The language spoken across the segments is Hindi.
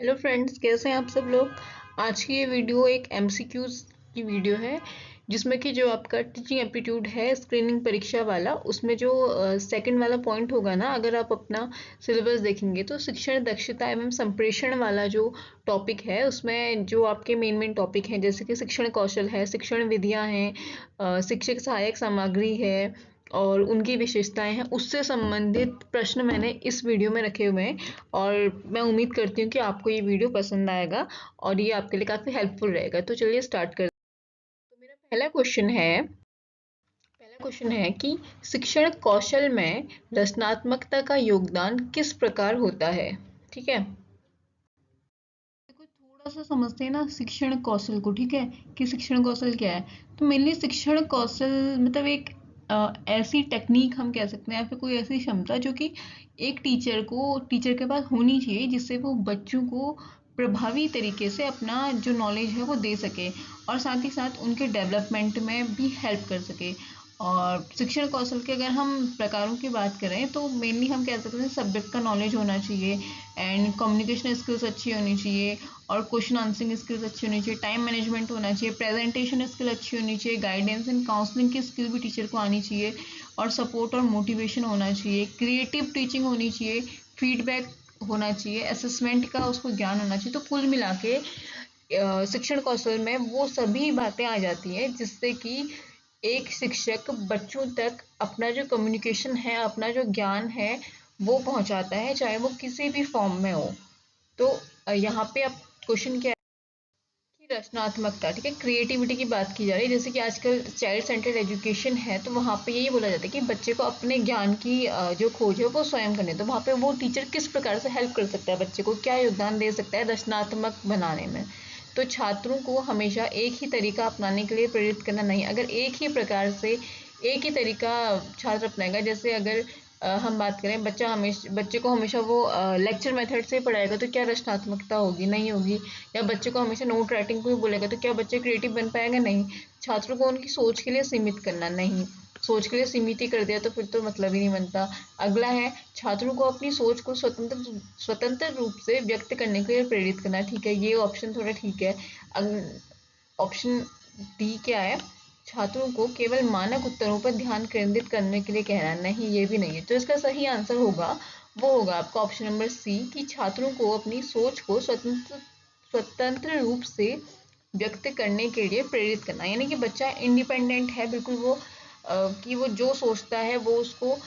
हेलो फ्रेंड्स, कैसे हैं आप सब लोग। आज की ये वीडियो एक एमसीक्यूज की वीडियो है जिसमें कि जो आपका टीचिंग एप्टीट्यूड है स्क्रीनिंग परीक्षा वाला, उसमें जो सेकंड वाला पॉइंट होगा ना, अगर आप अपना सिलेबस देखेंगे तो शिक्षण दक्षता एवं संप्रेषण वाला जो टॉपिक है उसमें जो आपके मेन टॉपिक हैं जैसे कि शिक्षण कौशल है, शिक्षण विधियां हैं, शिक्षक सहायक सामग्री है और उनकी विशेषताएं हैं, उससे संबंधित प्रश्न मैंने इस वीडियो में रखे हुए हैं। और मैं उम्मीद करती हूँ कि आपको ये वीडियो पसंद आएगा और ये आपके लिए काफ़ी हेल्पफुल रहेगा। तो चलिए स्टार्ट करते हैं। तो मेरा पहला क्वेश्चन है कि शिक्षण कौशल में रचनात्मकता का योगदान किस प्रकार होता है। ठीक है, देखो थोड़ा सा समझते हैं ना शिक्षण कौशल को। ठीक है, कि शिक्षण कौशल क्या है। तो मेनली शिक्षण कौशल मतलब एक ऐसी टेक्निक हम कह सकते हैं या फिर कोई ऐसी क्षमता जो कि एक टीचर के पास होनी चाहिए, जिससे वो बच्चों को प्रभावी तरीके से अपना जो नॉलेज है वो दे सके और साथ ही साथ उनके डेवलपमेंट में भी हेल्प कर सके। और शिक्षण कौशल के अगर हम प्रकारों की बात करें तो मेनली हम कह सकते हैं सब्जेक्ट का नॉलेज होना चाहिए एंड कम्युनिकेशन स्किल्स अच्छी होनी चाहिए और क्वेश्चन आंसरिंग स्किल्स अच्छी होनी चाहिए, टाइम मैनेजमेंट होना चाहिए, प्रेजेंटेशन स्किल अच्छी होनी चाहिए, गाइडेंस एंड काउंसलिंग की स्किल भी टीचर को आनी चाहिए और सपोर्ट और मोटिवेशन होना चाहिए, क्रिएटिव टीचिंग होनी चाहिए, फीडबैक होना चाहिए, असेसमेंट का उसको ज्ञान होना चाहिए। तो कुल मिला के शिक्षण कौशल में वो सभी बातें आ जाती हैं जिससे कि एक शिक्षक बच्चों तक अपना जो कम्युनिकेशन है, अपना जो ज्ञान है वो पहुंचाता है, चाहे वो किसी भी फॉर्म में हो। तो यहाँ पे अब क्वेश्चन क्या है कि रचनात्मकता, ठीक है, क्रिएटिविटी की बात की जा रही है। जैसे कि आजकल चाइल्ड सेंटर्ड एजुकेशन है तो वहाँ पे यही बोला जाता है कि बच्चे को अपने ज्ञान की जो खोज है वो स्वयं करनी है। तो वहाँ पे वो टीचर किस प्रकार से हेल्प कर सकता है, बच्चे को क्या योगदान दे सकता है रचनात्मक बनाने में। तो छात्रों को हमेशा एक ही तरीका अपनाने के लिए प्रेरित करना नहीं। अगर एक ही प्रकार से एक ही तरीका छात्र अपनाएगा, जैसे अगर हम बात करें बच्चे को हमेशा वो लेक्चर मेथड से पढ़ाएगा तो क्या रचनात्मकता होगी, नहीं होगी। या बच्चे को हमेशा नोट राइटिंग को ही बोलेगा तो क्या बच्चे क्रिएटिव बन पाएगा, नहीं। छात्रों को उनकी सोच के लिए सीमित करना, नहीं। सोच के लिए सीमित ही कर दिया तो फिर तो मतलब ही नहीं बनता। अगला है छात्रों को अपनी सोच को स्वतंत्र रूप से व्यक्त करने के लिए प्रेरित करना। ठीक है, ये ऑप्शन थोड़ा ठीक है। ऑप्शन डी क्या है, छात्रों को केवल मानक उत्तरों पर ध्यान केंद्रित करने के लिए कहना, नहीं ये भी नहीं है। तो इसका सही आंसर होगा वो होगा आपका ऑप्शन नंबर सी, कि छात्रों को अपनी सोच को स्वतंत्र रूप से व्यक्त करने के लिए प्रेरित करना। यानी कि बच्चा इंडिपेंडेंट है बिल्कुल, वो कि वो जो सोचता है वो उसको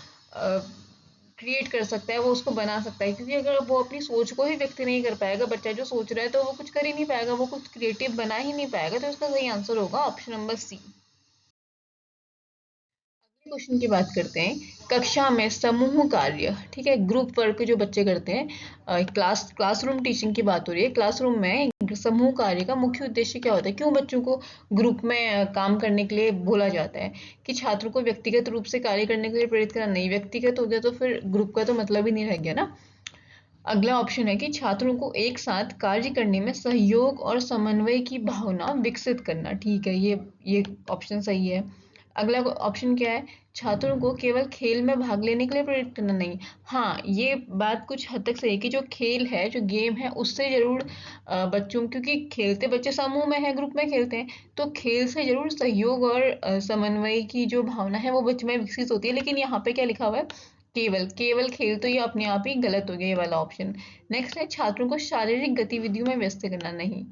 क्रिएट कर सकता है, वो उसको बना सकता है। क्योंकि अगर वो अपनी सोच को ही व्यक्त नहीं कर पाएगा, बच्चा जो सोच रहा है, तो वो कुछ कर ही नहीं पाएगा, वो कुछ क्रिएटिव बना ही नहीं पाएगा। तो इसका सही आंसर होगा ऑप्शन नंबर सी। क्वेश्चन की बात करते हैं, कक्षा में समूह कार्य, ठीक है, ग्रुप वर्क जो बच्चे करते हैं, क्लासरूम टीचिंग की बात हो रही है। क्लासरूम में समूह कार्य का मुख्य उद्देश्य क्या होता है, क्यों बच्चों को ग्रुप में काम करने के लिए बोला जाता है। कि छात्रों को व्यक्तिगत रूप से कार्य करने के लिए प्रेरित करना, नहीं। व्यक्तिगत हो गया तो फिर ग्रुप का तो मतलब ही नहीं रह गया ना। अगला ऑप्शन है कि छात्रों को एक साथ कार्य करने में सहयोग और समन्वय की भावना विकसित करना। ठीक है, ये ऑप्शन सही है। अगला ऑप्शन क्या है, छात्रों को केवल खेल में भाग लेने के लिए प्रेरित करना, नहीं। हाँ, ये बात कुछ हद तक सही है कि जो खेल है, जो गेम है, उससे जरूर बच्चों, क्योंकि खेलते बच्चे समूह में है, ग्रुप में खेलते हैं, तो खेल से जरूर सहयोग और समन्वय की जो भावना है वो बच्चे में विकसित होती है। लेकिन यहाँ पे क्या लिखा हुआ है, केवल केवल खेल, तो ये अपने आप ही गलत हो गया ये वाला ऑप्शन। नेक्स्ट है छात्रों को शारीरिक गतिविधियों में व्यस्त करना, नहीं।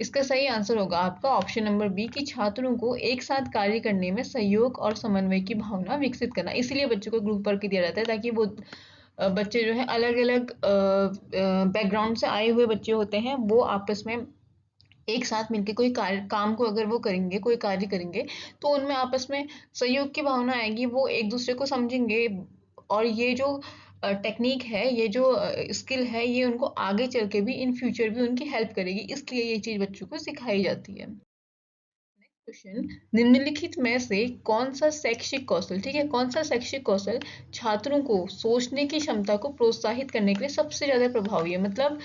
इसका सही आंसर होगा आपका ऑप्शन नंबर बी, कि छात्रों को एक साथ कार्य करने में सहयोग और समन्वय की भावना विकसित करना। इसीलिए बच्चों को ग्रुप वर्क दिया जाता है ताकि वो बच्चे जो है अलग अलग बैकग्राउंड से आए हुए बच्चे होते हैं, वो आपस में एक साथ मिलके कोई कार्य काम को अगर वो करेंगे, कोई कार्य करेंगे, तो उनमें आपस में सहयोग की भावना आएगी, वो एक दूसरे को समझेंगे। और ये जो टेक्निक है, ये जो स्किल है, ये उनको आगे चल के भी इन फ्यूचर भी उनकी हेल्प करेगी, इसलिए ये चीज बच्चों को सिखाई जाती है। क्वेश्चन, निम्नलिखित में से कौन सा शैक्षिक कौशल, ठीक है, कौन सा शैक्षिक कौशल छात्रों को सोचने की क्षमता को प्रोत्साहित करने के लिए सबसे ज्यादा प्रभावी है। मतलब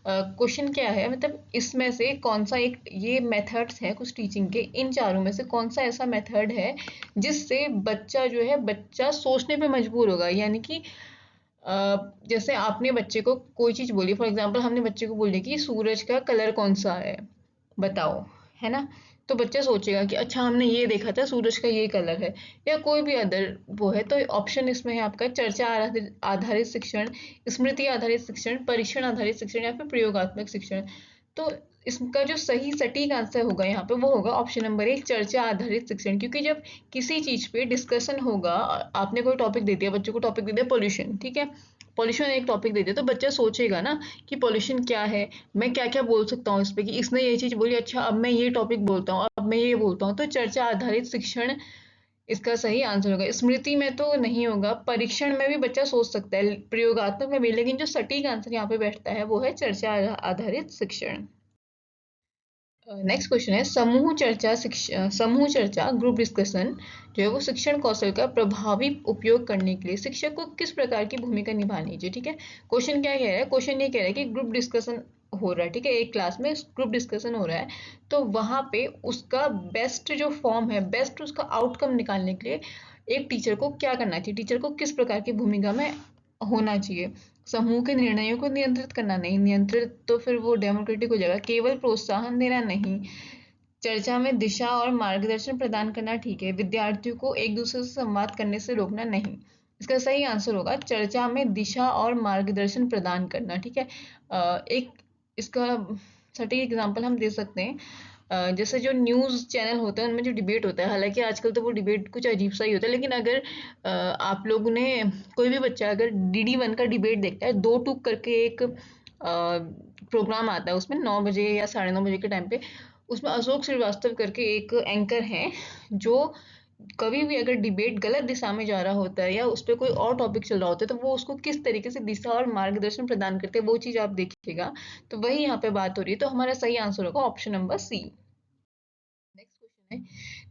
क्वेश्चन क्या है, मतलब इसमें से कौन सा एक, ये मेथड्स हैं कुछ टीचिंग के, इन चारों में से कौन सा ऐसा मेथड है जिससे बच्चा जो है, बच्चा सोचने पे मजबूर होगा। यानी कि जैसे आपने बच्चे को कोई चीज बोली, फॉर एग्जांपल हमने बच्चे को बोली कि सूरज का कलर कौन सा है, बताओ, है ना। तो बच्चा सोचेगा कि अच्छा हमने ये देखा था सूरज का ये कलर है, या कोई भी अदर वो है। तो ऑप्शन इसमें है आपका चर्चा आधारित आधारित शिक्षण, स्मृति आधारित शिक्षण, परीक्षण आधारित शिक्षण, या फिर प्रयोगात्मक शिक्षण। तो इसका जो सही सटीक आंसर होगा यहाँ पे वो होगा ऑप्शन नंबर 1, चर्चा आधारित शिक्षण। क्योंकि जब किसी चीज पे डिस्कशन होगा, आपने कोई टॉपिक दे दिया, बच्चों को टॉपिक दे दिया पॉल्यूशन, ठीक है, पॉल्यूशन एक टॉपिक दे दिया, तो बच्चा सोचेगा ना कि पॉल्यूशन क्या है, मैं क्या क्या बोल सकता हूँ इस पे, कि इसने ये चीज बोली, अच्छा अब मैं ये टॉपिक बोलता हूँ, अब मैं ये बोलता हूँ। तो चर्चा आधारित शिक्षण इसका सही आंसर होगा। स्मृति में तो नहीं होगा, परीक्षण में भी बच्चा सोच सकता है, प्रयोगात्मक में भी, लेकिन जो सटीक आंसर यहाँ पे बैठता है वो है चर्चा आधारित शिक्षण। नेक्स्ट क्वेश्चन है, समूह चर्चा ग्रुप डिस्कशन जो है वो शिक्षण कौशल का प्रभावी उपयोग करने के लिए शिक्षक को किस प्रकार की भूमिका निभानी चाहिए। ठीक है, क्वेश्चन क्या कह रहा है, क्वेश्चन ये कह रहा है कि ग्रुप डिस्कशन हो रहा है, ठीक है, एक क्लास में ग्रुप डिस्कशन हो रहा है, तो वहां पे उसका बेस्ट जो फॉर्म है, बेस्ट उसका आउटकम निकालने के लिए एक टीचर को क्या करना चाहिए, टीचर को किस प्रकार की भूमिका में होना चाहिए। समूह के निर्णयों को नियंत्रित करना नहीं, नियंत्रित तो फिर वो डेमोक्रेटिक हो जाएगा, केवल प्रोत्साहन देना नहीं, चर्चा में दिशा और मार्गदर्शन प्रदान करना, ठीक है, विद्यार्थियों को एक दूसरे से संवाद करने से रोकना नहीं। इसका सही आंसर होगा चर्चा में दिशा और मार्गदर्शन प्रदान करना, ठीक है। एक इसका सटीक एग्जांपल हम दे सकते हैं, जैसे जो न्यूज़ चैनल होते हैं उनमें जो डिबेट होता है, हालांकि आजकल तो वो डिबेट कुछ अजीब सा ही होता है, लेकिन अगर आप लोगों ने, कोई भी बच्चा अगर DD1 का डिबेट देखता है, दो टूक करके एक प्रोग्राम आता है, उसमें 9 बजे या 9:30 बजे के टाइम पे, उसमें अशोक श्रीवास्तव करके एक एंकर हैं, जो कभी भी अगर डिबेट गलत दिशा में जा रहा होता है या उस पर कोई और टॉपिक चल रहा होता है, तो वो उसको किस तरीके से दिशा और मार्गदर्शन प्रदान करते हैं, वो चीज़ आप देखिएगा। तो वही यहाँ पे बात हो रही है, तो हमारा सही आंसर होगा option number C। Next question है,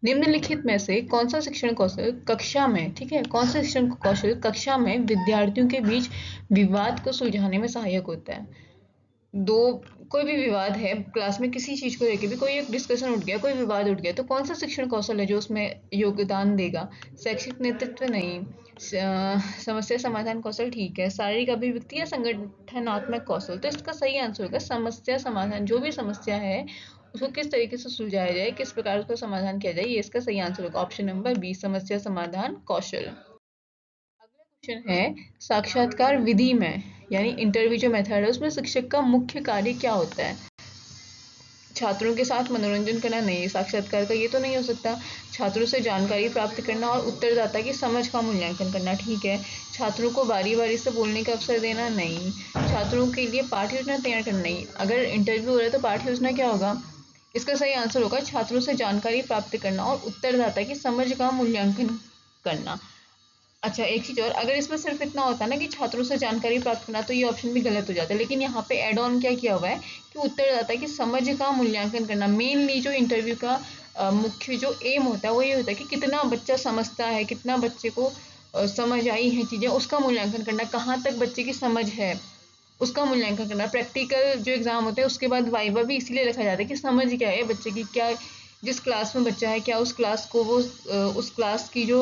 निम्नलिखित में से कौन सा शिक्षण कौशल कक्षा में, ठीक है, कौन सा शिक्षण कौशल कक्षा में विद्यार्थियों के बीच विवाद को सुलझाने में सहायक होता है। दो, कोई भी विवाद है क्लास में, किसी चीज को लेके भी कोई एक डिस्कशन उठ गया, कोई विवाद उठ गया, तो कौन सा शिक्षण कौशल है जो उसमें योगदान देगा। शैक्षिक नेतृत्व नहीं, समस्या समाधान कौशल, ठीक है, शारीरिक अभिव्यक्ति या संगठनात्मक कौशल। तो इसका सही आंसर होगा समस्या समाधान, जो भी समस्या है उसको किस तरीके से सुलझाया जाए, किस प्रकार उसका समाधान किया जाए, ये इसका सही आंसर होगा ऑप्शन नंबर B, समस्या समाधान कौशल। अगला क्वेश्चन है, साक्षात्कार विधि में, यानी इंटरव्यू जो मेथड है उसमें शिक्षक का मुख्य कार्य क्या होता है। छात्रों के साथ मनोरंजन करना नहीं, साक्षात्कार का ये तो नहीं हो सकता। छात्रों से जानकारी प्राप्त करना और उत्तरदाता की समझ का मूल्यांकन करना, ठीक है। छात्रों को बारी बारी से बोलने का अवसर देना नहीं। छात्रों के लिए पाठ्य योजना तैयार करना नहीं। अगर इंटरव्यू हो रहा है तो पाठ्य योजना क्या होगा, इसका सही आंसर होगा छात्रों से जानकारी प्राप्त करना और उत्तरदाता की समझ का मूल्यांकन करना। अच्छा, एक चीज और, अगर इसमें सिर्फ इतना होता ना कि छात्रों से जानकारी प्राप्त करना, तो ये ऑप्शन भी गलत हो जाता है, लेकिन यहाँ पे एड ऑन क्या किया हुआ है कि उत्तरदाता की समझ का मूल्यांकन करना। मेनली जो इंटरव्यू का मुख्य जो एम होता है वो ये होता है कि कितना बच्चा समझता है, कितना बच्चे को समझ आई है चीजें, उसका मूल्यांकन करना, कहाँ तक बच्चे की समझ है उसका मूल्यांकन करना। प्रैक्टिकल जो एग्जाम होते हैं उसके बाद वाइवा भी इसीलिए रखा जाता है कि समझ क्या है बच्चे की, क्या जिस क्लास में बच्चा है, क्या उस क्लास को वो उस क्लास की जो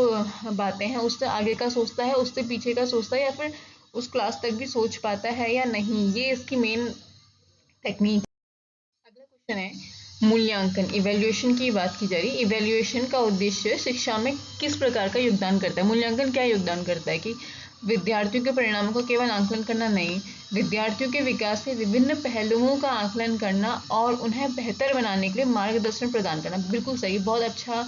बातें हैं उससे आगे का सोचता है, उससे पीछे का सोचता है, या फिर उस क्लास तक भी सोच पाता है या नहीं, ये इसकी मेन टेक्निक। अगला क्वेश्चन है, मूल्यांकन इवैल्यूएशन की बात की जा रही है। इवैल्यूएशन का उद्देश्य शिक्षा में किस प्रकार का योगदान करता है। मूल्यांकन क्या योगदान करता है कि विद्यार्थियों के परिणामों का केवल आंकलन करना नहीं, विद्यार्थियों के विकास के विभिन्न पहलुओं का आकलन करना और उन्हें बेहतर बनाने के लिए मार्गदर्शन प्रदान करना। बिल्कुल सही, बहुत अच्छा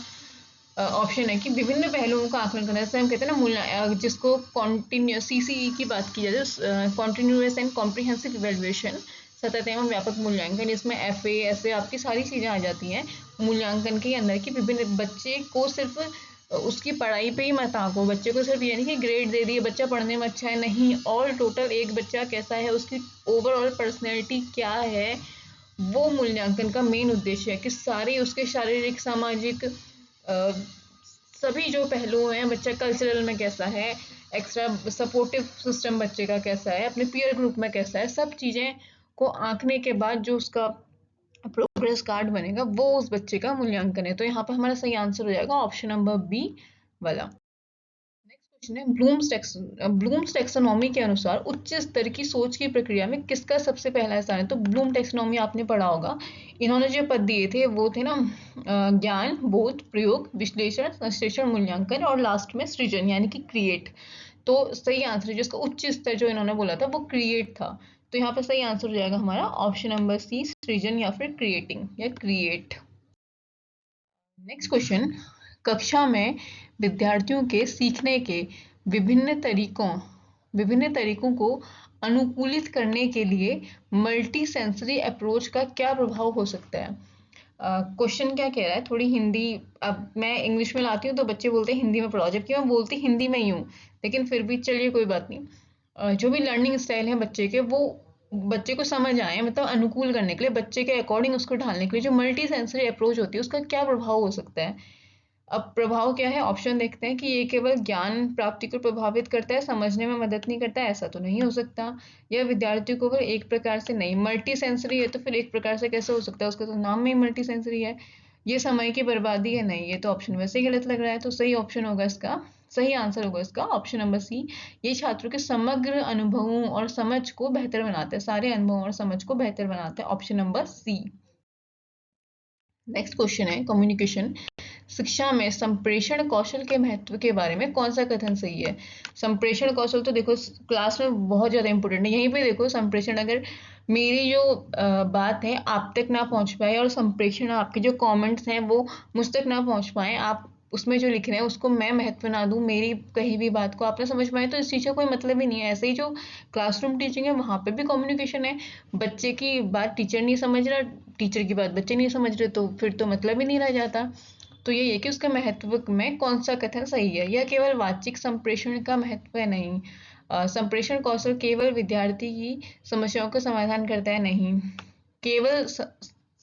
ऑप्शन है कि विभिन्न पहलुओं का आकलन करना, जैसे हम कहते हैं ना जिसको कॉन्टिन्यू CCE की बात की जाए, कॉन्टिन्यूअस एंड कॉम्प्रिहेंसिव इवैल्यूएशन, सतत एवं व्यापक मूल्यांकन, इसमें FA ऐसे आपकी सारी चीजें आ जाती हैं मूल्यांकन के अंदर, की विभिन्न बच्चे को सिर्फ उसकी पढ़ाई पे ही मत आंको, बच्चे को सिर्फ ये नहीं कि ग्रेड दे दिए बच्चा पढ़ने में अच्छा है, नहीं, ऑल टोटल एक बच्चा कैसा है, उसकी ओवरऑल पर्सनैलिटी क्या है, वो मूल्यांकन का मेन उद्देश्य है कि सारे उसके शारीरिक सामाजिक सभी जो पहलू हैं, बच्चा कल्चरल में कैसा है, एक्स्ट्रा सपोर्टिव सिस्टम बच्चे का कैसा है, अपने पीयर ग्रुप में कैसा है, सब चीजें को आंकने के बाद जो उसका प्रोग्रेस कार्ड बनेगा वो उस बच्चे का मूल्यांकन है। तो यहाँ पर हमारा सही आंसर हो जाएगा ऑप्शन नंबर B वाला। ब्लूम्स टैक्सोनॉमी के अनुसार उच्च स्तर की सोच की प्रक्रिया में किसका सबसे पहला स्थान है? तो ब्लूम टैक्सोनॉमी आपने पढ़ा होगा। इन्होंने जो पद दिए थे वो थे ना ज्ञान, बोध, प्रयोग, विश्लेषण, संश्लेषण, मूल्यांकन और लास्ट में सृजन यानी कि क्रिएट। तो सही आंसर जिसका उच्च स्तर जो इन्होंने बोला था वो क्रिएट था। तो यहाँ पर सही आंसर हो जाएगा हमारा ऑप्शन नंबर सी, सृजन या फिर क्रिएटिंग या क्रिएट। नेक्स्ट क्वेश्चन, कक्षा में विद्यार्थियों के सीखने के विभिन्न तरीकों को अनुकूलित करने के लिए मल्टी सेंसरी अप्रोच का क्या प्रभाव हो सकता है? क्वेश्चन क्या कह रहा है, थोड़ी हिंदी, अब मैं इंग्लिश में लाती हूँ तो बच्चे बोलते हैं हिंदी में पढ़ाओ, जबकि मैं बोलती हिंदी में ही हूँ, लेकिन फिर भी चलिए कोई बात नहीं। जो भी लर्निंग स्टाइल है बच्चे के, वो बच्चे को समझ आए, मतलब अनुकूल करने के लिए, बच्चे के अकॉर्डिंग उसको ढालने के लिए जो मल्टी सेंसरी अप्रोच होती है उसका क्या प्रभाव हो सकता है? अब प्रभाव क्या है, ऑप्शन देखते हैं कि ये केवल ज्ञान प्राप्ति को प्रभावित करता है, समझने में मदद नहीं करता है, ऐसा तो नहीं हो सकता। या विद्यार्थी को केवल एक प्रकार से नहीं, मल्टी सेंसरी है तो फिर एक प्रकार से कैसे हो सकता है, उसका तो नाम में ही मल्टी सेंसरी है। ये समय की बर्बादी है, नहीं, ये तो ऑप्शन वैसे ही गलत लग रहा है। तो सही ऑप्शन होगा इसका, सही आंसर होगा इसका ऑप्शन नंबर सी। ये छात्रों के समग्र अनुभवों और समझ को बेहतर बनाते हैं, सारे अनुभवों और समझ को बेहतर बनाते हैं, option number C. Next question है कम्युनिकेशन। शिक्षा में संप्रेषण कौशल के महत्व के बारे में कौन सा कथन सही है? संप्रेषण कौशल तो देखो क्लास में बहुत ज़्यादा इंपॉर्टेंट है। यहीं पे देखो, संप्रेषण अगर मेरी जो बात है आप तक ना पहुंच पाए और संप्रेषण आपके जो कमेंट्स हैं वो मुझ तक ना पहुंच पाए, आप उसमें जो लिख रहे हैं उसको मैं महत्व ना दूं, मेरी कही भी बात को आप ना समझ पाए, तो इस चीज़ का कोई मतलब ही नहीं है। ऐसे ही जो क्लासरूम टीचिंग है वहाँ पे भी कम्युनिकेशन है। बच्चे की बात टीचर नहीं समझ रहा, टीचर की बात बच्चे नहीं समझ रहे, तो फिर तो मतलब ही नहीं रह जाता। तो यही है कि उसके महत्व में कौन सा कथन सही है। यह केवल वाचिक संप्रेषण का महत्व है, नहीं। संप्रेषण कौशल केवल विद्यार्थी की समस्याओं का समाधान करता है, नहीं। केवल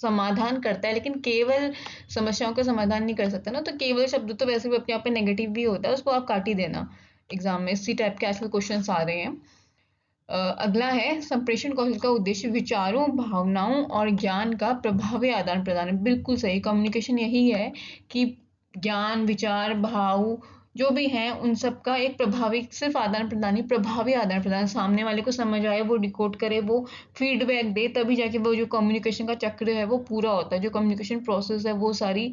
समाधान करता है लेकिन केवल समस्याओं का समाधान नहीं कर सकता ना। तो केवल शब्द तो वैसे भी अपने आप में नेगेटिव भी होता है, उसको आप काट ही देना। एग्जाम में इसी टाइप के आजकल क्वेश्चन आ रहे हैं। अगला है, संप्रेषण कौशल का उद्देश्य विचारों, भावनाओं और ज्ञान का प्रभावी आदान प्रदान है। बिल्कुल सही, कम्युनिकेशन यही है कि ज्ञान, विचार, भाव जो भी हैं उन सब का एक प्रभावी, सिर्फ आदान प्रदान ही, प्रभावी आदान प्रदान, सामने वाले को समझ आए, वो डिकोड करे, वो फीडबैक दे, तभी जाके वो जो कम्युनिकेशन का चक्र है वो पूरा होता है, जो कम्युनिकेशन प्रोसेस है वो सारी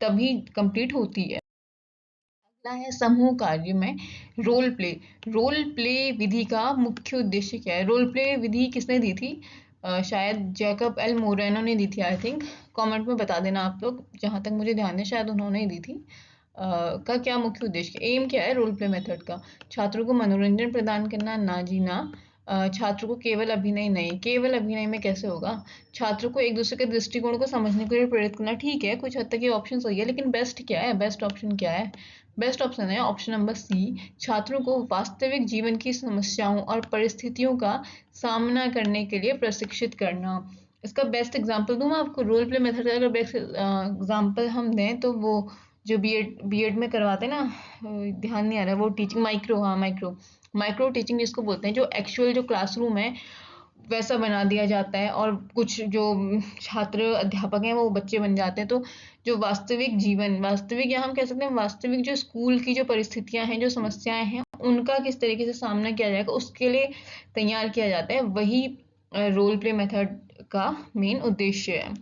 तभी कंप्लीट होती है। अगला है समूह कार्य में रोल प्ले। रोल प्ले विधि का मुख्य उद्देश्य क्या है? रोल प्ले विधि किसने दी थी? शायद जैकब एल मोरेनो ने दी थी, आई थिंक। कमेंट में बता देना आप लोग, जहाँ तक मुझे ध्यान है शायद उन्होंने ही दी थी। का क्या मुख्य उद्देश्य, एम क्या है रोल प्ले मेथड का? छात्रों को मनोरंजन प्रदान करना, ना जी ना। छात्रों को केवल अभिनय नहीं, केवल अभिनय में कैसे होगा? छात्रों को एक दूसरे के दृष्टिकोण को समझने के लिए प्रेरित करना, ठीक है, कुछ हद तक ये ऑप्शन सही है, लेकिन बेस्ट क्या है, बेस्ट ऑप्शन क्या है? बेस्ट ऑप्शन है ऑप्शन नंबर सी, छात्रों को वास्तविक जीवन की समस्याओं और परिस्थितियों का सामना करने के लिए प्रशिक्षित करना। इसका बेस्ट एग्जांपल दूं मैं आपको, रोल प्ले मेथड का अगर बेस्ट एग्जांपल हम दें तो वो जो बीएड में करवाते हैं ना, ध्यान नहीं आ रहा है वो टीचिंग, माइक्रो, हाँ माइक्रो, माइक्रो टीचिंग जिसको बोलते हैं, जो एक्चुअल जो क्लासरूम है वैसा बना दिया जाता है और कुछ जो छात्र अध्यापक हैं वो बच्चे बन जाते हैं। तो जो वास्तविक जीवन, वास्तविक या हम कह सकते हैं वास्तविक जो स्कूल की जो परिस्थितियां हैं, जो समस्याएं हैं, उनका किस तरीके से सामना किया जाएगा उसके लिए तैयार किया जाता है, वही रोल प्ले मेथड का मेन उद्देश्य है।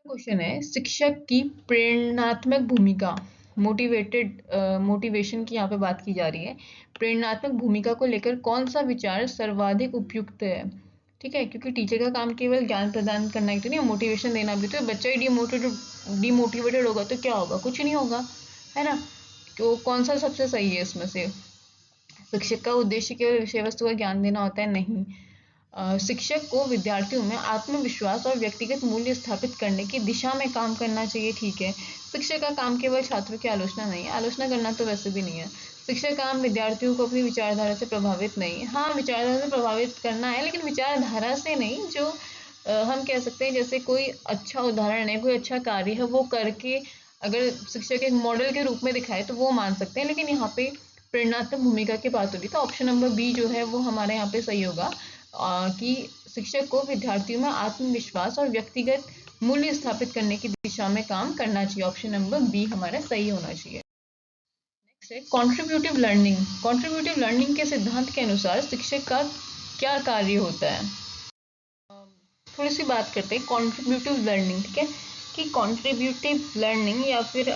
क्वेश्चन है, शिक्षक की प्रेरणात्मक भूमिका, मोटिवेशन की यहाँ पे बात की जा रही है। प्रेरणात्मक भूमिका को लेकर कौन सा विचार सर्वाधिक उपयुक्त है? ठीक है, क्योंकि टीचर का काम केवल ज्ञान प्रदान करना ही तो नहीं, मोटिवेशन देना भी। तो बच्चा ही डिमोटिवेटेड होगा तो क्या होगा, कुछ नहीं होगा, है ना। तो कौन सा सबसे सही है इसमें से? शिक्षक का उद्देश्य केवल विषय वस्तु का ज्ञान देना होता है, नहीं। शिक्षक को विद्यार्थियों में आत्मविश्वास और व्यक्तिगत मूल्य स्थापित करने की दिशा में काम करना चाहिए, ठीक है। शिक्षक का काम केवल छात्रों की आलोचना नहीं, आलोचना करना तो वैसे भी नहीं है। शिक्षक का काम विद्यार्थियों को अपनी विचारधारा से प्रभावित नहीं, हाँ विचारधारा से प्रभावित करना है, लेकिन विचारधारा से नहीं, जो हम कह सकते हैं जैसे कोई अच्छा उदाहरण है, कोई अच्छा कार्य है वो करके अगर शिक्षक एक मॉडल के रूप में दिखाए तो वो मान सकते हैं, लेकिन यहाँ पे प्रेरणात्मक भूमिका की बात होगी तो ऑप्शन नंबर बी जो है वो हमारे यहाँ पे सही होगा, कि शिक्षक को विद्यार्थियों में आत्मविश्वास और व्यक्तिगत मूल्य स्थापित करने की दिशा में काम करना चाहिए। ऑप्शन नंबर बी हमारा सही होना चाहिए। Contributive learning. कंट्रीब्यूटिव लर्निंग के सिद्धांत के अनुसार शिक्षक का क्या कार्य होता है? थोड़ी सी बात करते हैं कंट्रीब्यूटिव लर्निंग, ठीक है, कि कंट्रीब्यूटिव लर्निंग या फिर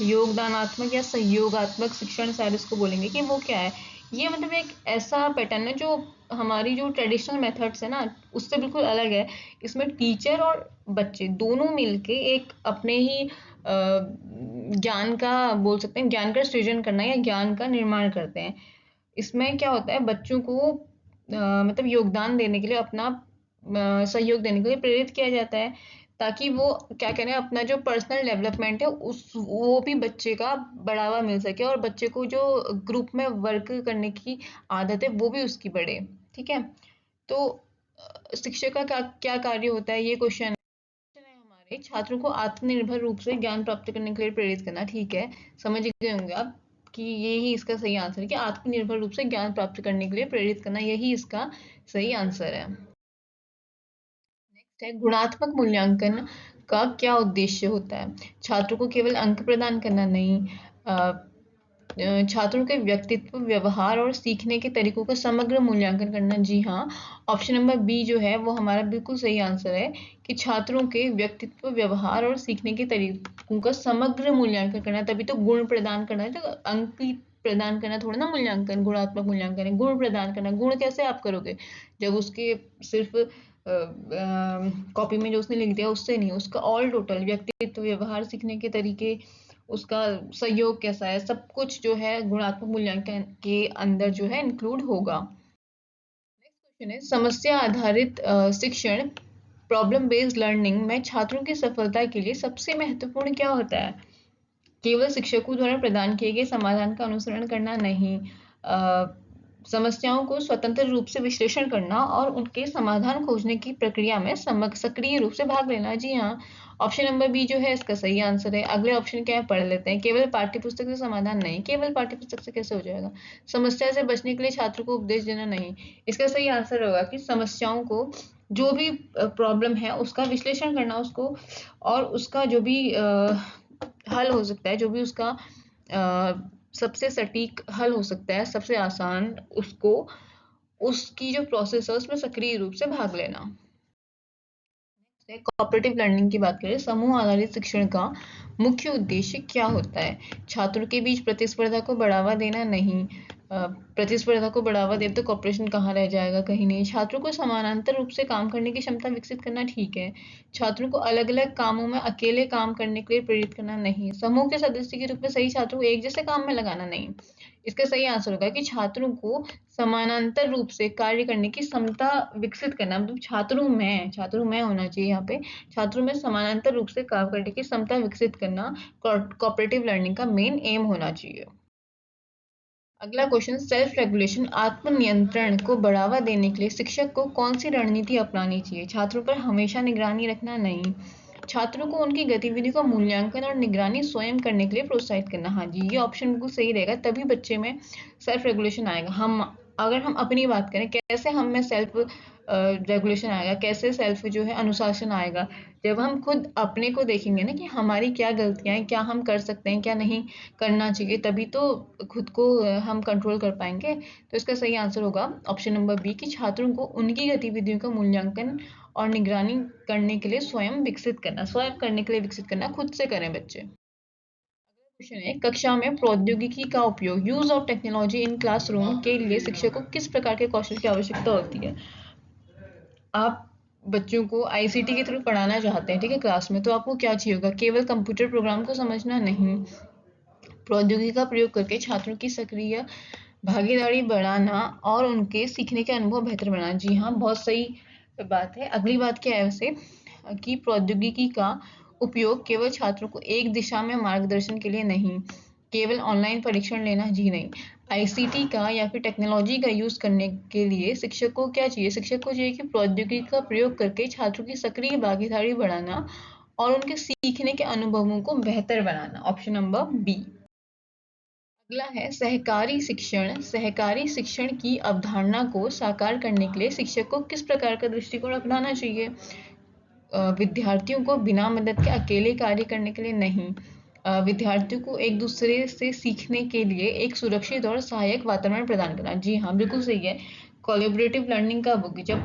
योगदानात्मक या सहयोगात्मक शिक्षण शायद इसको बोलेंगे कि वो क्या है। ये मतलब एक ऐसा पैटर्न है जो हमारी जो ट्रेडिशनल मेथड्स है ना उससे बिल्कुल अलग है। इसमें टीचर और बच्चे दोनों मिलके एक अपने ही ज्ञान का बोल सकते हैं, ज्ञान का सृजन करना या ज्ञान का निर्माण करते हैं। इसमें क्या होता है, बच्चों को मतलब योगदान देने के लिए, अपना सहयोग देने के लिए प्रेरित किया जाता है, ताकि वो क्या करें, अपना जो पर्सनल डेवलपमेंट है उस वो भी बच्चे का बढ़ावा मिल सके और बच्चे को जो ग्रुप में वर्क करने की आदत है वो भी उसकी बढ़े। ठीक है, तो शिक्षक का क्या क्या कार्य होता है, ये क्वेश्चन है हमारे। छात्रों को आत्मनिर्भर रूप से ज्ञान प्राप्त करने के लिए प्रेरित करना। ठीक है, समझ गए होंगे आप कि यही इसका सही आंसर है कि आत्मनिर्भर रूप से ज्ञान प्राप्त करने के लिए प्रेरित करना, यही इसका सही आंसर है। नेक्स्ट है गुणात्मक मूल्यांकन का क्या उद्देश्य होता है? छात्रों को केवल अंक प्रदान करना नहीं, छात्रों के व्यक्तित्व, व्यवहार और सीखने के तरीकों का समग्र मूल्यांकन करना। जी हाँ, ऑप्शन नंबर बी जो है वो हमारा बिल्कुल सही आंसर है कि छात्रों के व्यक्तित्व, व्यवहार और सीखने के तरीकों का समग्र मूल्यांकन करना, तभी तो गुण प्रदान करना है। तो अंक प्रदान करना थोड़ा ना मूल्यांकन, गुणात्मक मूल्यांकन है, गुण प्रदान करना। गुण कैसे आप करोगे जब उसके सिर्फ कॉपी में जो उसने लिख दिया उससे नहीं, उसका ऑल टोटल व्यक्तित्व, व्यवहार, सीखने के तरीके, उसका सहयोग कैसा है, सब कुछ जो है गुणात्मक मूल्यांकन के अंदर जो है इंक्लूड होगा। नेक्स्ट क्वेश्चन है समस्या आधारित शिक्षण, प्रॉब्लम बेस्ड लर्निंग में छात्रों की सफलता के लिए सबसे महत्वपूर्ण क्या होता है? केवल शिक्षकों द्वारा प्रदान किए गए समाधान का अनुसरण करना नहीं, समस्याओं को स्वतंत्र रूप से विश्लेषण करना और उनके समाधान खोजने की प्रक्रिया में सक्रिय रूप से भाग लेना। जी हाँ, ऑप्शन नंबर बी जो है इसका सही आंसर है। अगले ऑप्शन क्या है, पढ़ लेते हैं। केवल पाठ्यपुस्तक से समाधान नहीं, केवल पाठ्यपुस्तक से कैसे हो जाएगा? समस्या से बचने के लिए छात्र को उपदेश देना नहीं। इसका सही आंसर होगा कि समस्याओं को, जो भी प्रॉब्लम है उसका विश्लेषण करना, उसको और उसका जो भी हल हो सकता है, जो भी उसका सबसे सटीक हल हो सकता है, सबसे आसान, उसको, उसकी जो प्रोसेस है उसमें सक्रिय रूप से भाग लेना। कोऑपरेटिव लर्निंग की बात करें, समूह आधारित शिक्षण का मुख्य उद्देश्य क्या होता है? छात्रों के बीच प्रतिस्पर्धा को बढ़ावा देना नहीं, प्रतिस्पर्धा को बढ़ावा दे तो कॉपरेशन कहाँ रह जाएगा, कहीं नहीं। छात्रों को समानांतर रूप से काम करने की क्षमता विकसित करना। ठीक है, छात्रों को अलग अलग कामों में अकेले काम करने के लिए प्रेरित करना नहीं, समूह के सदस्य के रूप में सही छात्रों को एक जैसे काम में लगाना नहीं। इसका सही आंसर होगा कि छात्रों को समानांतर रूप से कार्य करने की क्षमता विकसित करना, मतलब छात्रों में होना चाहिए यहाँ पे, छात्रों में समानांतर रूप से कार्य करने की क्षमता विकसित करना कोऑपरेटिव लर्निंग का मेन एम होना चाहिए। अगला क्वेश्चन, सेल्फ रेगुलेशन, आत्मनियंत्रण को बढ़ावा देने के लिए शिक्षक को कौन सी रणनीति अपनानी चाहिए? छात्रों पर हमेशा निगरानी रखना नहीं, छात्रों को उनकी गतिविधि का मूल्यांकन और निगरानी स्वयं करने के लिए प्रोत्साहित करना। हाँ जी, ये ऑप्शन बिल्कुल सही रहेगा, तभी बच्चे में सेल्फ रेगुलेशन आएगा। हम अगर हम अपनी बात करें, कैसे हम में सेल्फ रेगुलेशन आएगा, कैसे सेल्फ जो है अनुशासन आएगा, जब हम खुद अपने को देखेंगे ना कि हमारी क्या गलतियां हैं, क्या हम कर सकते हैं, क्या नहीं करना चाहिए, तभी तो खुद को हम कंट्रोल कर पाएंगे। तो इसका सही आंसर होगा ऑप्शन नंबर बी कि छात्रों को उनकी गतिविधियों का मूल्यांकन और निगरानी करने के लिए स्वयं विकसित करना, स्वयं करने के लिए विकसित करना, खुद से करें बच्चे। क्वेश्चन है कक्षा में प्रौद्योगिकी का उपयोग, use of technology in classroom के लिए शिक्षक को किस प्रकार के कौशल की आवश्यकता होती है? आप बच्चों को आईसीटी के थ्रू पढ़ाना चाहते हैं, ठीक है, क्लास में, तो आपको क्या चाहिए होगा? केवल कंप्यूटर प्रोग्राम को समझना नहीं, प्रौद्योगिकी का प्रयोग करके छात्रों की सक्रिय भागीदारी बढ़ाना और उनके सीखने के अनुभव बेहतर बनाना। जी हाँ, बहुत सही बात है। अगली बात क्या है वैसे, कि प्रौद्योगिकी का उपयोग केवल छात्रों को एक दिशा में मार्गदर्शन के लिए नहीं, केवल ऑनलाइन परीक्षण लेना, जी नहीं। आईसीटी का या फिर टेक्नोलॉजी का यूज करने के लिए शिक्षक को क्या चाहिए? शिक्षक को चाहिए कि प्रौद्योगिकी का प्रयोग करके छात्रों की सक्रिय भागीदारी बढ़ाना और उनके सीखने के अनुभवों को बेहतर बनाना। Option number B. अगला है सहकारी शिक्षण, सहकारी शिक्षण की अवधारणा को साकार करने के लिए शिक्षक को किस प्रकार का दृष्टिकोण अपनाना चाहिए? विद्यार्थियों को बिना मदद के अकेले कार्य करने के लिए नहीं, विद्यार्थियों को एक दूसरे से सीखने के लिए एक सुरक्षित और सहायक वातावरण प्रदान करना। जी हाँ, बिल्कुल सही है। कोलैबोरेटिव लर्निंग कब होगी? जब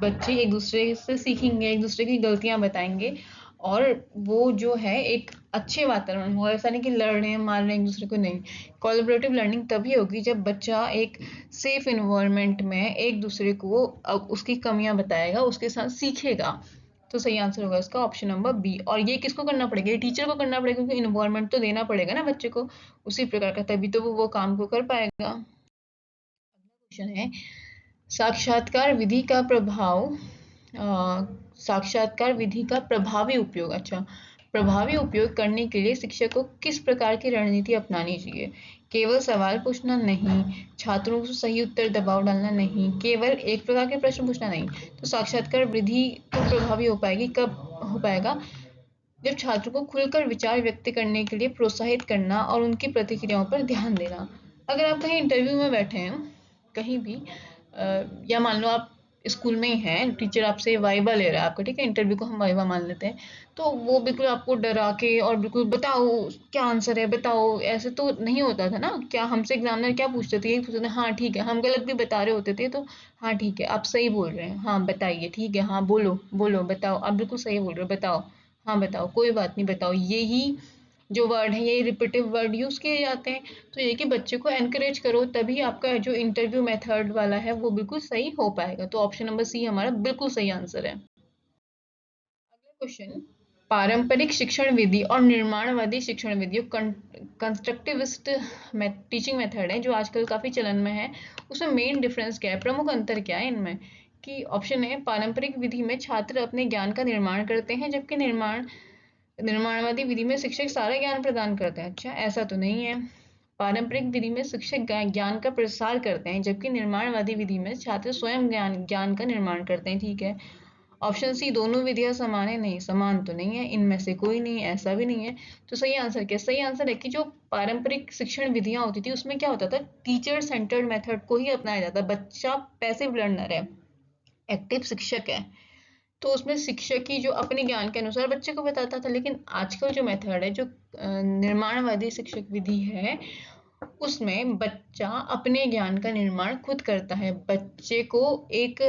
बच्चे एक दूसरे से सीखेंगे, एक दूसरे की गलतियां बताएंगे और वो जो है एक अच्छे वातावरण हो। ऐसा नहीं कि लड़ रहे हैं, मार रहे हैं एक दूसरे को, नहीं। कोलैबोरेटिव लर्निंग तभी होगी जब बच्चा एक सेफ इन्वायरमेंट में एक दूसरे को उसकी कमियां बताएगा, उसके साथ सीखेगा। तो सही आंसर होगा इसका ऑप्शन नंबर बी। और ये किसको करना पड़ेगा? ये टीचर को करना पड़ेगा, क्योंकि इन्वायरमेंट तो देना पड़ेगा ना बच्चे को उसी प्रकार का, तभी तो वो काम को कर पाएगा। क्वेश्चन है, साक्षात्कार विधि का प्रभाव साक्षात्कार विधि का प्रभावी उपयोग। अच्छा, प्रभावी उपयोग करने के लिए शिक्षक को किस प्रकार की रणनीति अपनानी चाहिए? केवल सवाल पूछना नहीं, छात्रों को सही उत्तर दबाव डालना नहीं, केवल एक प्रकार के प्रश्न पूछना नहीं। तो साक्षात्कार विधि तो प्रभावी हो पाएगी कब हो पाएगा? जब छात्रों को खुलकर विचार व्यक्त करने के लिए प्रोत्साहित करना और उनकी प्रतिक्रियाओं पर ध्यान देना। अगर आप कहीं इंटरव्यू में बैठे हैं, कहीं भी या मान लो आप स्कूल में ही हैं, टीचर आपसे वाइवा ले रहा है आपका, ठीक है, इंटरव्यू को हम वाइवा मान लेते हैं, तो वो बिल्कुल आपको डरा के और बिल्कुल बताओ क्या आंसर है, बताओ, ऐसे तो नहीं होता था ना। क्या हमसे एग्जामिनर क्या पूछते थे? यही पूछते थे, हाँ ठीक है, हम गलत भी बता रहे होते थे तो हाँ ठीक है आप सही बोल रहे हैं, हाँ बताइए, ठीक है, हाँ बोलो बोलो बताओ, आप बिल्कुल सही बोल रहे हो, बताओ, हाँ बताओ, कोई बात नहीं, बताओ। यही जो वर्ड है, यही रिपीटिव वर्ड यूज किए जाते हैं। तो ये कि बच्चे को एनकरेज करो, तभी आपका जो इंटरव्यू मेथड वाला है वो बिल्कुल सही हो पाएगा। तो ऑप्शन नंबर सी हमारा बिल्कुल सही आंसर है। अगला क्वेश्चन, पारंपरिक शिक्षण विधि और निर्माणवादी शिक्षण विधि, कंस्ट्रक्टिविस्ट टीचिंग मेथड है जो आजकल काफी चलन में है, उसमें मेन डिफरेंस क्या है, प्रमुख अंतर क्या है इनमें? कि ऑप्शन है, पारंपरिक विधि में छात्र अपने ज्ञान का निर्माण करते हैं, जबकि निर्माणवादी विधि में शिक्षक सारा ज्ञान प्रदान करते हैं। अच्छा, ऐसा तो नहीं है। पारंपरिक विधि में शिक्षक ज्ञान का प्रसार करते हैं, जबकि निर्माणवादी विधि में छात्र स्वयं ज्ञान का निर्माण करते हैं। ठीक है। ऑप्शन सी, दोनों विधियां समान है? नहीं, समान तो नहीं है, इनमें से कोई नहीं, ऐसा भी नहीं है। तो सही आंसर क्या? सही आंसर है कि जो पारंपरिक शिक्षण विधियां होती थी उसमें क्या होता था, टीचर सेंटर्ड मेथड को ही अपनाया जाता। बच्चा पैसिव लर्नर है, एक्टिव शिक्षक है, तो उसमें शिक्षक ही जो अपने ज्ञान के अनुसार बच्चे को बताता था। लेकिन आजकल जो मेथड है, जो निर्माणवादी शिक्षक विधि है, उसमें बच्चा अपने ज्ञान का निर्माण खुद करता है। बच्चे को एक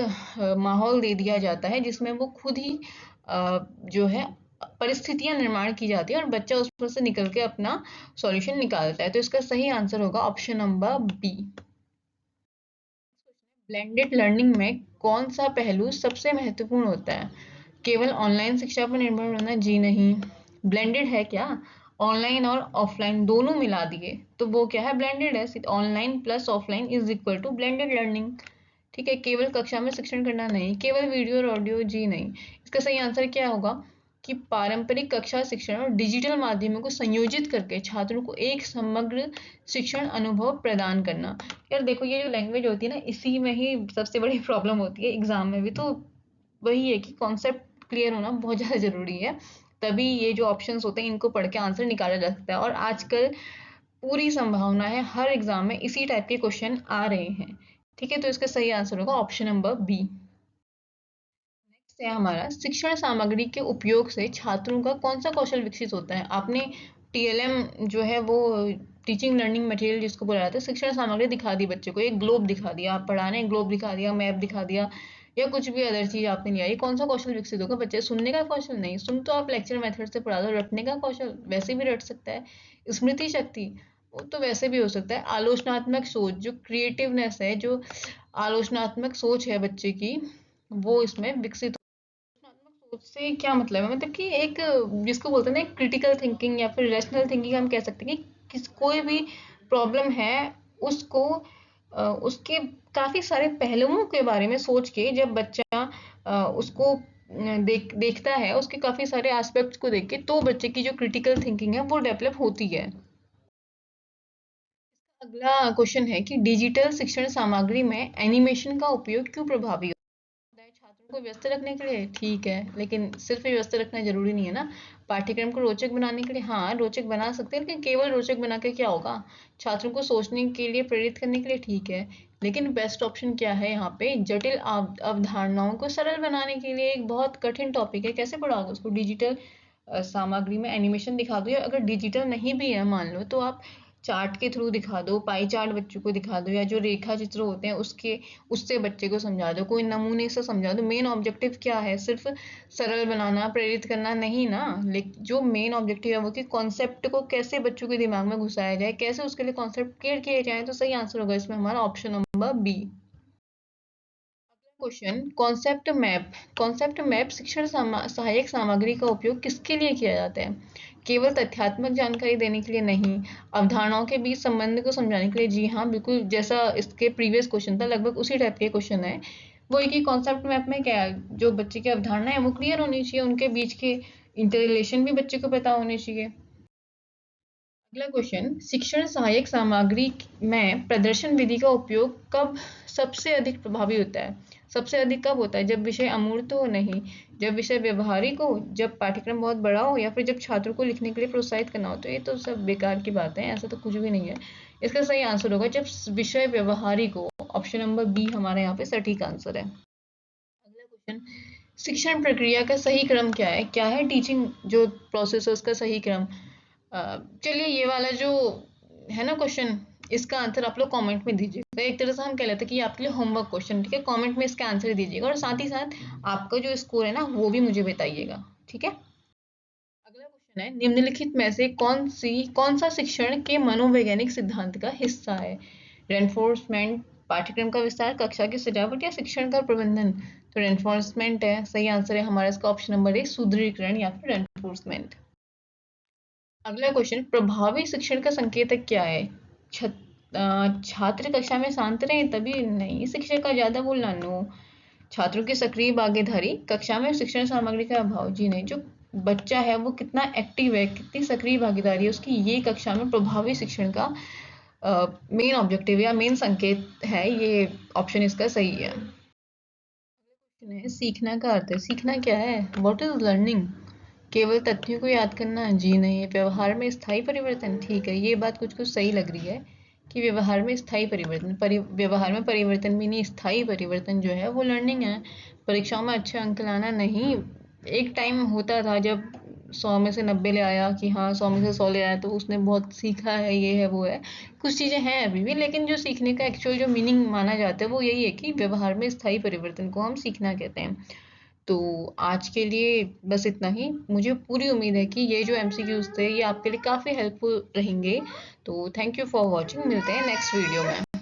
माहौल दे दिया जाता है जिसमें वो खुद ही जो है परिस्थितियां निर्माण की जाती है और बच्चा उसमें से निकल के अपना सॉल्यूशन निकालता है। तो इसका सही आंसर होगा option number B. Blended learning में कौन सा पहलू सबसे महत्वपूर्ण होता है? केवल ऑनलाइन शिक्षा पर निर्भर होना? जी नहीं। ब्लेंडेड है क्या? ऑनलाइन और ऑफलाइन दोनों मिला दिए तो वो क्या है, ब्लेंडेड है। Online plus offline is equal to blended learning. ठीक है। केवल कक्षा में शिक्षण करना? नहीं। केवल वीडियो और ऑडियो? जी नहीं। इसका सही आंसर क्या होगा कि पारंपरिक कक्षा शिक्षण और डिजिटल माध्यमों को संयोजित करके छात्रों को एक समग्र शिक्षण अनुभव प्रदान करना। यार देखो, ये जो लैंग्वेज होती है ना, इसी में ही सबसे बड़ी प्रॉब्लम होती है एग्जाम में भी। तो वही है कि कॉन्सेप्ट क्लियर होना बहुत ज़्यादा ज़रूरी है, तभी ये जो ऑप्शंस होते हैं इनको पढ़ के आंसर निकाला जा सकता है। और आजकल पूरी संभावना है हर एग्जाम में इसी टाइप के क्वेश्चन आ रहे हैं। ठीक है, तो इसका सही आंसर होगा ऑप्शन नंबर बी। नेक्स्ट है हमारा, शिक्षण सामग्री के उपयोग से छात्रों का कौन सा कौशल विकसित होता है? आपने टीएलएम जो है वो टीचिंग लर्निंग मटेरियल जिसको बोला जाता है, शिक्षण सामग्री दिखा दी बच्चे को, एक ग्लोब दिखा दिया, आप पढ़ाने ग्लोब दिखा दिया, मैप दिखा दिया, या कुछ भी अदर चीज आपने लिया, ये कौन सा कौशल विकसित होगा? बच्चे सुनने का कौशल? नहीं, सुन तो आप लेक्चर मेथड से पढ़ा दो। रटने का कौशल वैसे भी रट सकता है। स्मृति शक्ति वो तो वैसे भी हो सकता है। आलोचनात्मक सोच, जो क्रिएटिवनेस है, जो आलोचनात्मक सोच है बच्चे की, वो इसमें विकसित। रचनात्मक सोच से क्या मतलब है? मतलब कि एक जिसको बोलते हैं ना क्रिटिकल थिंकिंग या फिर रैशनल थिंकिंग, हम कह सकते हैं कि कोई भी प्रॉब्लम है उसको उसके काफी सारे पहलुओं के बारे में सोच के जब बच्चा उसको देखता है, उसके काफी सारे एस्पेक्ट्स को देख के, तो बच्चे की जो क्रिटिकल थिंकिंग है वो डेवलप होती है। अगला क्वेश्चन है कि डिजिटल शिक्षण सामग्री में एनिमेशन का उपयोग क्यों प्रभावी होता है? छात्रों को व्यस्त रखने के लिए? ठीक है, लेकिन सिर्फ व्यस्त रखना जरूरी नहीं है ना। पाठ्यक्रम को रोचक बनाने के लिए? हाँ, रोचक बना सकते हैं, लेकिन केवल रोचक बना के क्या होगा? छात्रों को सोचने के लिए प्रेरित करने के लिए ठीक है। लेकिन बेस्ट ऑप्शन क्या है यहाँ पे? जटिल अवधारणाओं को सरल बनाने के लिए। एक बहुत कठिन टॉपिक है, कैसे पढ़ाओगे उसको? डिजिटल सामग्री में एनिमेशन दिखा दो, या अगर डिजिटल नहीं भी है मान लो, तो आप चार्ट के थ्रू दिखा दो, पाई चार्ट बच्चों को दिखा दो, या जो रेखा चित्र होते हैं उससे बच्चे को समझा दो, कोई नमूने से समझा दो। मेन ऑब्जेक्टिव क्या है? सिर्फ सरल बनाना, प्रेरित करना नहीं ना, लेकिन जो मेन ऑब्जेक्टिव है वो कि कॉन्सेप्ट को कैसे बच्चों के दिमाग में घुसाया जाए, कैसे उसके लिए कॉन्सेप्ट क्लियर किए जाए। तो सही आंसर होगा इसमें हमारा option number B. Question, concept map शिक्षण सहायक सामग्री का उपयोग किसके लिए किया जाता है? केवल तथ्यात्मक जानकारी देने के लिए नहीं, अवधारणाओं के बीच संबंध को समझाने के लिए। जी हाँ, बिल्कुल, जैसा इसके प्रीवियस क्वेश्चन था लगभग उसी टाइप के क्वेश्चन है। वो एक ही कॉन्सेप्ट मैप में क्या है, जो बच्चे की अवधारणा है वो क्लियर होनी चाहिए, उनके बीच के इंटर रिलेशन भी बच्चे को पता होने चाहिए। अगला क्वेश्चन, शिक्षण सहायक सामग्री में प्रदर्शन विधि का उपयोग कब सबसे अधिक प्रभावी होता है? सबसे अधिक कब होता है? जब विषय अमूर्त हो? नहीं। जब विषय व्यवहारिक हो, जब पाठ्यक्रम बहुत बड़ा हो, या फिर जब छात्रों को लिखने के लिए प्रोत्साहित करना हो? तो ये तो सब बेकार की बात है, ऐसा तो कुछ भी नहीं है। इसका सही आंसर होगा जब विषय व्यवहारिक हो। ऑप्शन नंबर बी हमारे यहाँ पे सटीक आंसर है। अगला क्वेश्चन, शिक्षण प्रक्रिया का सही क्रम क्या है? क्या है टीचिंग जो प्रोसेस है उसका सही क्रम? चलिए ये वाला जो है ना क्वेश्चन, इसका आंसर आप लोग कमेंट में दीजिएगा। एक तरह से हम कह लेते हैं कि आपके लिए होमवर्क क्वेश्चन, ठीक है? कमेंट में इसका आंसर दीजिएगा, और साथ ही साथ आपका जो स्कोर है ना वो भी मुझे बताइएगा, ठीक है? अगला क्वेश्चन है, निम्नलिखित में से कौन सा शिक्षण के मनोवैज्ञानिक सिद्धांत का हिस्सा है? रेनफोर्समेंट, पाठ्यक्रम का विस्तार, कक्षा की सजावट, या शिक्षण का प्रबंधन? तो रेनफोर्समेंट है सही आंसर है हमारा इसका ऑप्शन नंबर ए, सुदृढ़ीकरण या फिर रेनफोर्समेंट। अगला क्वेश्चन, प्रभावी शिक्षण का संकेतक क्या है? छात्र कक्षा में शांत रहें तभी? नहीं। शिक्षक का ज्यादा बोलना? नो। छात्रों की सक्रिय भागीदारी, कक्षा में शिक्षण सामग्री का अभाव? जी नहीं। जो बच्चा है वो कितना एक्टिव है, कितनी सक्रिय भागीदारी है उसकी, ये कक्षा में प्रभावी शिक्षण का मेन ऑब्जेक्टिव या मेन संकेत है। ये ऑप्शन इसका सही है। सीखना का अर्थ है, सीखना क्या है? What is learning? केवल तथ्यों को याद करना? जी नहीं। व्यवहार में स्थायी परिवर्तन? ठीक है, ये बात कुछ कुछ सही लग रही है कि व्यवहार में स्थायी परिवर्तन, व्यवहार में परिवर्तन भी नहीं, स्थायी परिवर्तन जो है वो लर्निंग है। परीक्षाओं में अच्छे अंक लाना नहीं। एक टाइम होता था जब 100 में से 90 ले आया, कि हाँ 100 में से 100 ले आया तो उसने बहुत सीखा है, ये है वो है। कुछ चीज़ें हैं अभी भी, लेकिन जो सीखने का एक्चुअल जो मीनिंग माना जाता है वो यही है कि व्यवहार में स्थायी परिवर्तन को हम सीखना कहते हैं। तो आज के लिए बस इतना ही। मुझे पूरी उम्मीद है कि ये जो एमसीक्यूज थे ये आपके लिए काफ़ी हेल्पफुल रहेंगे। तो थैंक यू फॉर वॉचिंग, मिलते हैं नेक्स्ट वीडियो में।